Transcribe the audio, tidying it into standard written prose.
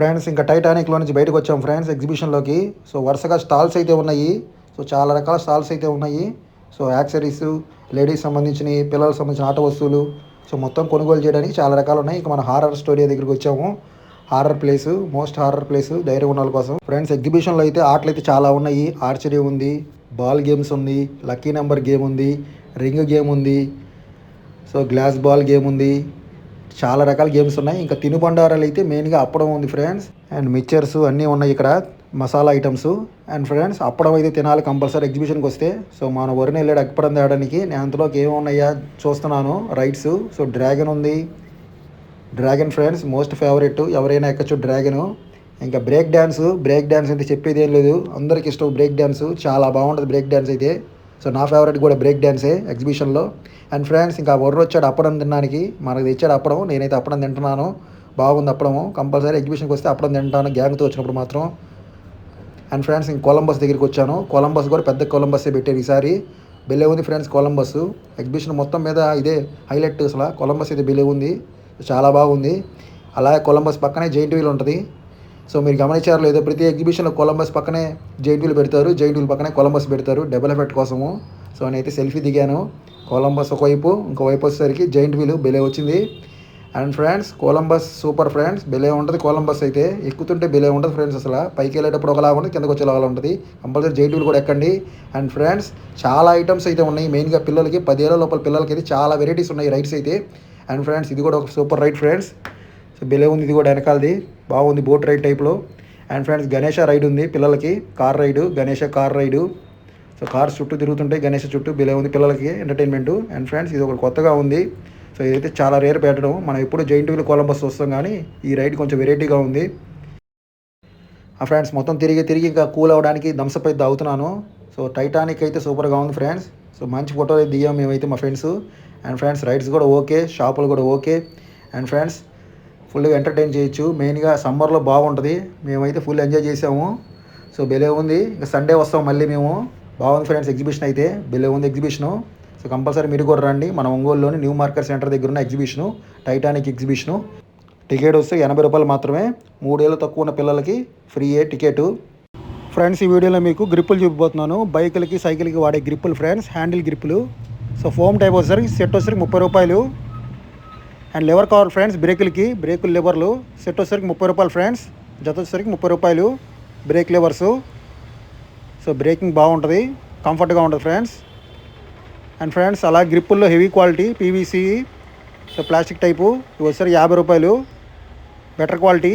Friends ఇంకా టైటానిక్లో నుంచి బయటకు వచ్చాం ఫ్రెండ్స్ ఎగ్జిబిషన్లోకి. సో వరుసగా స్టాల్స్ అయితే ఉన్నాయి. సో చాలా రకాల స్టాల్స్ అయితే ఉన్నాయి. సో యాక్సరీస్, లేడీస్ సంబంధించినవి, పిల్లలకు సంబంధించిన ఆట వస్తువులు, సో మొత్తం కొనుగోలు చేయడానికి చాలా రకాలు ఉన్నాయి. ఇక మన హారర్ స్టోరీ దగ్గరికి వచ్చాము. Horror place, most horror place ధైర్యం ఉన్న వాళ్ళ కోసం. ఫ్రెండ్స్ ఎగ్జిబిషన్లో అయితే ఆటలు అయితే చాలా ఉన్నాయి. ఆర్చరీ ఉంది, బాల్ గేమ్స్ ఉంది, లక్కీ నెంబర్ గేమ్ ఉంది, రింగ్ గేమ్ ఉంది, సో గ్లాస్ బాల్ గేమ్ ఉంది. చాలా రకాల గేమ్స్ ఉన్నాయి. ఇంకా తినుబండారాలు అయితే మెయిన్గా అప్పడం ఉంది ఫ్రెండ్స్. అండ్ మిక్చర్స్ అన్నీ ఉన్నాయి ఇక్కడ, మసాలా ఐటమ్స్. అండ్ ఫ్రెండ్స్ అప్పడం అయితే తినాలి కంపల్సరీ ఎగ్జిబిషన్కి వస్తే. సో మన వరుణ్ వెళ్ళాడు అప్పడం తేయడానికి. నేను అంతలోకి ఏమున్నాయా చూస్తున్నాను. రైడ్స్, సో డ్రాగన్ ఉంది. డ్రాగన్ ఫ్రెండ్స్ మోస్ట్ ఫేవరెట్, ఎవరైనా ఎక్కచ్చు డ్రాగను. ఇంకా బ్రేక్ డ్యాన్స్ అయితే చెప్పేది ఏం లేదు, అందరికి ఇష్టం బ్రేక్ డ్యాన్స్. చాలా బాగుంటుంది బ్రేక్ డ్యాన్స్ అయితే. సో నా ఫేవరెట్ కూడా బ్రేక్ డ్యాన్సే ఎగ్జిబిషన్లో. అండ్ ఫ్రెండ్స్ ఇంకా వరుణ్ వచ్చాడు అప్పడం తినడానికి, మనకు తెచ్చాడు అప్పడం. నేనైతే అప్పడం తింటున్నాను, బాగుంది అప్పడము. కంపల్సరీ ఎగ్జిబిషన్కి వస్తే అప్పడం తింటాను గ్యాంగ్తో వచ్చినప్పుడు మాత్రం. అండ్ ఫ్రెండ్స్ ఇంక కొలంబస్ దగ్గరికి వచ్చాను. కొలంబస్ కూడా పెద్ద కొలంబస్సే పెట్టారు ఈసారి. బెలే ఉంది ఫ్రెండ్స్ కొలంబస్. ఎగ్జిబిషన్ మొత్తం మీద ఇదే హైలైట్ అసలు. కొలంబస్ అయితే బెలే ఉంది, చాలా బాగుంది. అలాగే కొలంబస్ పక్కనే జైంట్ వీల్ ఉంటుంది. సో మీరు గమనించారు లేదో, ప్రతి ఎగ్జిబిషన్లో కొలంబస్ పక్కనే జైంట్ వీల్ పెడతారు, జైంట్ వీల్ పక్కనే కొలంబస్ పెడతారు డబుల్ ఎఫెక్ట్ కోసము. సో నేనైతే సెల్ఫీ దిగాను. కొలంబస్ ఒకవైపు, ఇంకోవైపు వచ్చేసరికి జైంట్ వీల్ బెలే వచ్చింది. And friends Columbus super friends, బెలే ఉంటుంది కొలంబస్ అయితే. ఎక్కుతుంటే బెలే ఉంటుంది ఫ్రెండ్స్ అసలు. పైకి వెళ్ళేటప్పుడు ఒకలా ఉంటుంది, కిందకు వచ్చేలాగా ఉంటుంది. కంపల్సరీ జైంట్ వీల్ కూడా ఎక్కండి. అండ్ ఫ్రెండ్స్ చాలా ఐటమ్స్ అయితే ఉన్నాయి. మెయిన్గా పిల్లలకి 10 ఏళ్ళ లోపల పిల్లలకి అయితే చాలా వెరైటీస్ ఉన్నాయి రైడ్స్ అయితే. అండ్ ఫ్రెండ్స్ ఇది కూడా ఒక సూపర్ రైడ్ ఫ్రెండ్స్. సో బెలే ఉంది ఇది కూడా, వెనకాలది బాగుంది, బోట్ రైడ్ టైప్లో. అండ్ ఫ్రెండ్స్ గణేష రైడ్ ఉంది పిల్లలకి, car ride, Ganesha car ride. So cars చుట్టూ తిరుగుతుంటాయి గణేష్ చుట్టూ, బెలే ఉంది పిల్లలకి ఎంటర్టైన్మెంట్. అండ్ ఫ్రెండ్స్ ఇది ఒకటి కొత్తగా ఉంది. సో ఇదైతే చాలా రేర్ పెట్టడం. మనం ఎప్పుడు జైంట్ వీల్ కొలంబస్ వస్తాం కానీ ఈ రైడ్ కొంచెం వెరైటీగా ఉంది. ఆ ఫ్రెండ్స్ మొత్తం తిరిగి ఇంకా కూల్ అవ్వడానికి థమ్స్అప్ అయితే తాగుతున్నాను. సో టైటానిక్ అయితే సూపర్గా ఉంది ఫ్రెండ్స్. సో మంచి ఫోటోలు అయితే దిగాం మేమైతే మా ఫ్రెండ్స్. అండ్ ఫ్రెండ్స్ రైడ్స్ కూడా ఓకే, షాపులు కూడా ఓకే. అండ్ ఫ్రెండ్స్ ఫుల్గా ఎంటర్టైన్ చేయొచ్చు. మెయిన్గా సమ్మర్లో బాగుంటుంది. మేమైతే ఫుల్ ఎంజాయ్ చేసాము. సో బెలే ఉంది. ఇంకా సండే వస్తాం మళ్ళీ మేము. బాగుంది ఫ్రెండ్స్ ఎగ్జిబిషన్ అయితే, బెలే ఉంది ఎగ్జిబిషను. సో కంపల్సరీ మీరు కూడా రండి. మన ఒంగోలులోని న్యూ మార్కెట్ సెంటర్ దగ్గర ఉన్న ఎగ్జిబిషను, టైటానిక్ ఎగ్జిబిషను. టికెట్ వస్తే 80 రూపాయలు మాత్రమే. 3 ఏళ్ళు తక్కువ ఉన్న పిల్లలకి ఫ్రీయే టికెట్. ఫ్రెండ్స్ ఈ వీడియోలో మీకు గ్రిప్పులు చూపిపోతున్నాను. బైకులకి సైకిల్కి వాడే గ్రిప్పులు ఫ్రెండ్స్, హ్యాండిల్ గ్రిప్పులు. సో ఫోమ్ టైప్ వచ్చేసరికి సెట్ వచ్చేసరికి 30 రూపాయలు. అండ్ లివర్ కవర్ ఫ్రెండ్స్, బ్రేకులు లివర్లు సెట్ వచ్చేసరికి 30 రూపాయలు ఫ్రెండ్స్. జత వచ్చేసరికి 30 రూపాయలు బ్రేక్ లివర్సు. సో బ్రేకింగ్ బాగుంటుంది, కంఫర్ట్గా ఉంటుంది ఫ్రెండ్స్. అండ్ ఫ్రెండ్స్ అలా గ్రిప్పుల్లో heavy quality PVC, so plastic type ఇవి వచ్చేసరికి 50 రూపాయలు. Better quality